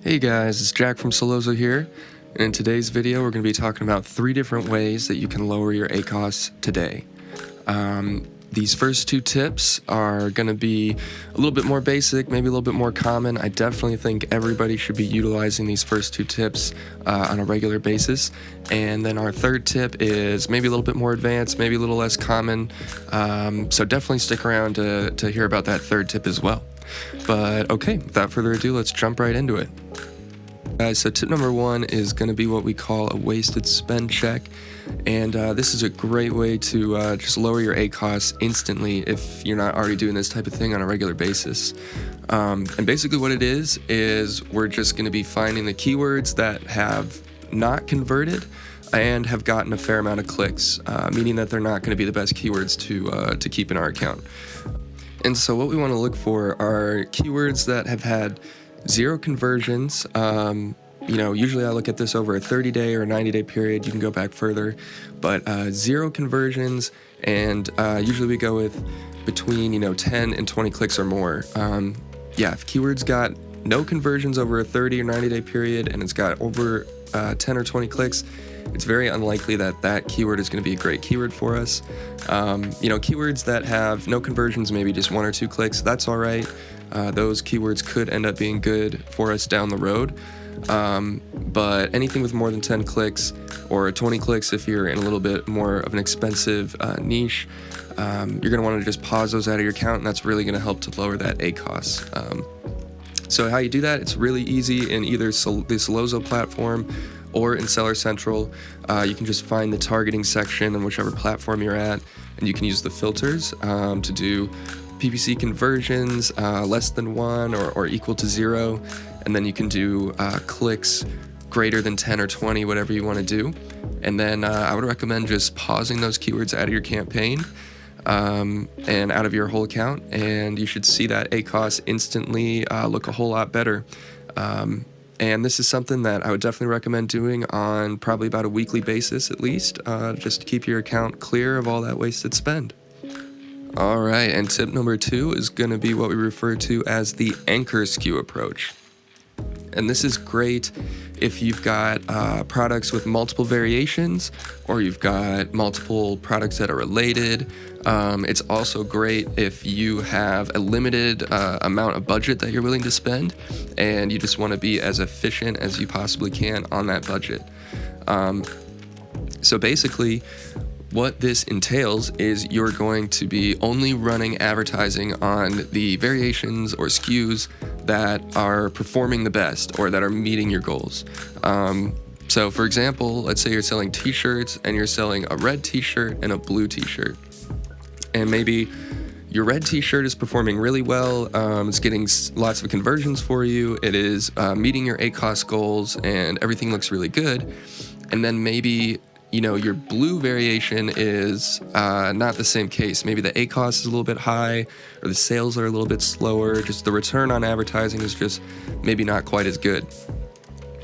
Hey guys, it's Jack from Solozo here, and in today's video we're going to be talking about 3 different ways that you can lower your ACOS today. These first 2 tips are going to be a little bit more basic, maybe a little bit more common. I definitely think everybody should be utilizing these first 2 tips on a regular basis. And then our third tip is maybe a little bit more advanced, maybe a little less common. So definitely stick around to hear about that third tip as well. But okay, without further ado, let's jump right into it. Guys, so tip number 1 is going to be what we call a wasted spend check, and this is a great way to just lower your ACOS instantly if you're not already doing this type of thing on a regular basis. And basically what it is we're just going to be finding the keywords that have not converted and have gotten a fair amount of clicks, meaning that they're not going to be the best keywords to keep in our account. And so what we want to look for are keywords that have had 0 conversions. Usually I look at this over a 30-day or a 90-day period. You can go back further, but 0 conversions, and usually we go with between 10 and 20 clicks or more. If keywords got no conversions over a 30 or 90-day period and it's got over 10 or 20 clicks, it's very unlikely that that keyword is going to be a great keyword for us. Keywords that have no conversions, maybe just 1 or 2 clicks, that's all right. Those keywords could end up being good for us down the road. But anything with more than 10 clicks or 20 clicks, if you're in a little bit more of an expensive niche, you're going to want to just pause those out of your account, and that's really going to help to lower that ACOS. So how you do that, it's really easy in either the Solozo platform or in Seller Central. You can just find the targeting section on whichever platform you're at, and you can use the filters to do PPC conversions less than 1 or equal to 0, and then you can do clicks greater than 10 or 20, whatever you want to do. And then I would recommend just pausing those keywords out of your campaign and out of your whole account, and you should see that ACOS instantly look a whole lot better. And this is something that I would definitely recommend doing on probably about a weekly basis at least, just to keep your account clear of all that wasted spend. All right, and tip number 2 is going to be what we refer to as the anchor SKU approach. And this is great if you've got products with multiple variations, or you've got multiple products that are related. It's also great if you have a limited amount of budget that you're willing to spend, and you just want to be as efficient as you possibly can on that budget. So basically, what this entails is you're going to be only running advertising on the variations or SKUs that are performing the best or that are meeting your goals. So for example, let's say you're selling t-shirts and you're selling a red t-shirt and a blue t-shirt. And maybe your red t-shirt is performing really well, it's getting lots of conversions for you, it is meeting your ACOS goals, and everything looks really good. And then maybe your blue variation is not the same case. Maybe the ACOS is a little bit high, or the sales are a little bit slower. Just the return on advertising is just maybe not quite as good.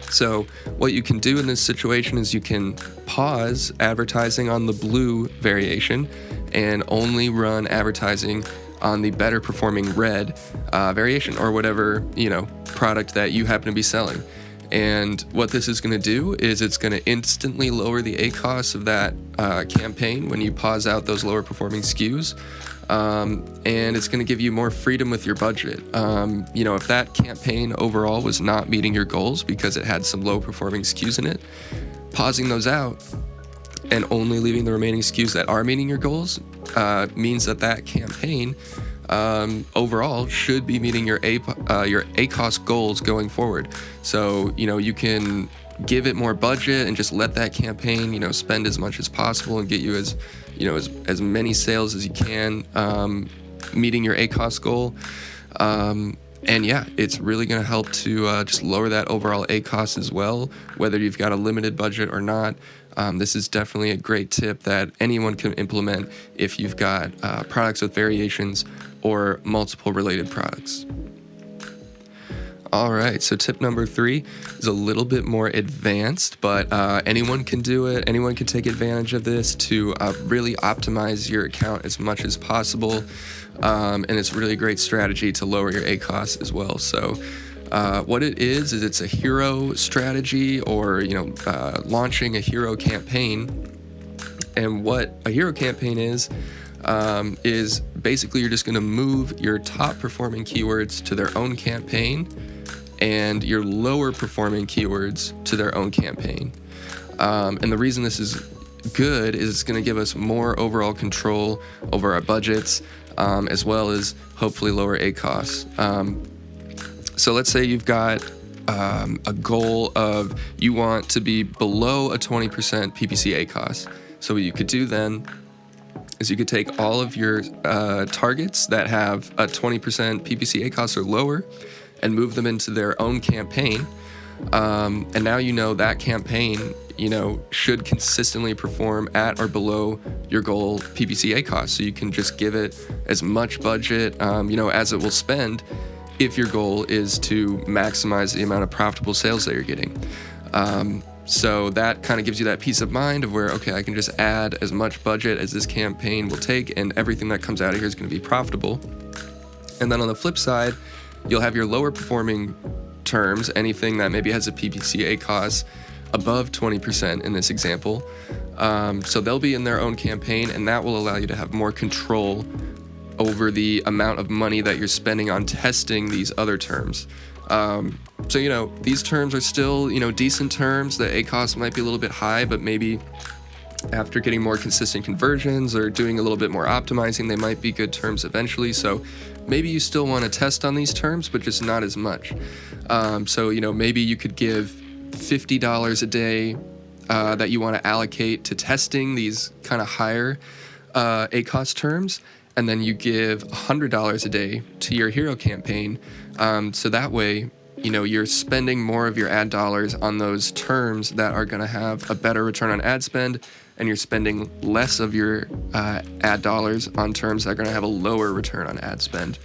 So what you can do in this situation is you can pause advertising on the blue variation and only run advertising on the better performing red variation, or whatever product that you happen to be selling. And what this is going to do is it's going to instantly lower the ACOS of that campaign when you pause out those lower performing SKUs. And it's going to give you more freedom with your budget. If that campaign overall was not meeting your goals because it had some low performing SKUs in it, pausing those out and only leaving the remaining SKUs that are meeting your goals means that campaign overall should be meeting your ACOS goals going forward. So you can give it more budget and just let that campaign spend as much as possible and get you as many sales as you can, meeting your ACOS goal. And yeah, it's really going to help to just lower that overall ACOS as well, whether you've got a limited budget or not. This is definitely a great tip that anyone can implement if you've got products with variations or multiple related products. All right, so tip number 3 is a little bit more advanced, but anyone can do it. Anyone can take advantage of this to really optimize your account as much as possible. And it's really a great strategy to lower your ACOS as well. So What it is it's a hero strategy, or launching a hero campaign. And what a hero campaign is basically you're just going to move your top performing keywords to their own campaign and your lower performing keywords to their own campaign. And the reason this is good is it's going to give us more overall control over our budgets, as well as hopefully lower ACOS. So let's say you've got a goal of you want to be below a 20% PPC ACOS. So what you could do then is you could take all of your targets that have a 20% PPC ACOS or lower and move them into their own campaign. And now that campaign should consistently perform at or below your goal PPC ACOS. So you can just give it as much budget as it will spend if your goal is to maximize the amount of profitable sales that you're getting. So that kind of gives you that peace of mind of where, okay, I can just add as much budget as this campaign will take, and everything that comes out of here is going to be profitable. And then on the flip side, you'll have your lower performing terms, anything that maybe has a PPC ACOS above 20% in this example. So they'll be in their own campaign, and that will allow you to have more control over the amount of money that you're spending on testing these other terms. So these terms are still decent terms. The ACOS might be a little bit high, but maybe after getting more consistent conversions or doing a little bit more optimizing, they might be good terms eventually. So maybe you still want to test on these terms, but just not as much. So maybe you could give $50 a day that you want to allocate to testing these kind of higher ACOS terms, and then you give $100 a day to your hero campaign. So that way, you're spending more of your ad dollars on those terms that are going to have a better return on ad spend, and you're spending less of your ad dollars on terms that are going to have a lower return on ad spend.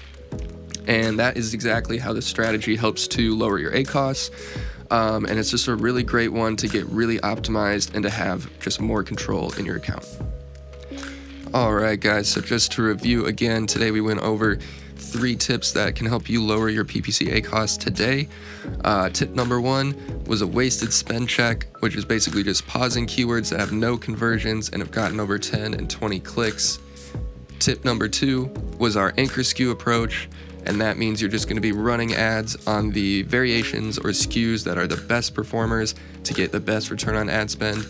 And that is exactly how this strategy helps to lower your ACOS. And it's just a really great one to get really optimized and to have just more control in your account. All right, guys, so just to review again, today we went over 3 tips that can help you lower your PPC ACOS today. Tip number 1 was a wasted spend check, which is basically just pausing keywords that have no conversions and have gotten over 10 and 20 clicks. Tip number 2 was our anchor SKU approach, and that means you're just going to be running ads on the variations or SKUs that are the best performers to get the best return on ad spend.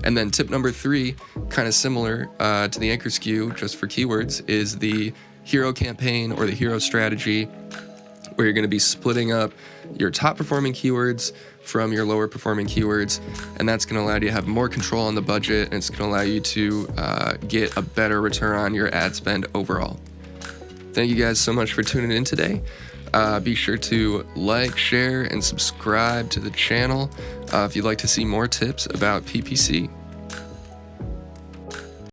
And then tip number 3, kind of similar to the anchor SKU, just for keywords, is the hero campaign or the hero strategy, where you're going to be splitting up your top performing keywords from your lower performing keywords, and that's going to allow you to have more control on the budget, and it's going to allow you to get a better return on your ad spend overall. Thank you guys so much for tuning in today. Be sure to like, share, and subscribe to the channel if you'd like to see more tips about PPC.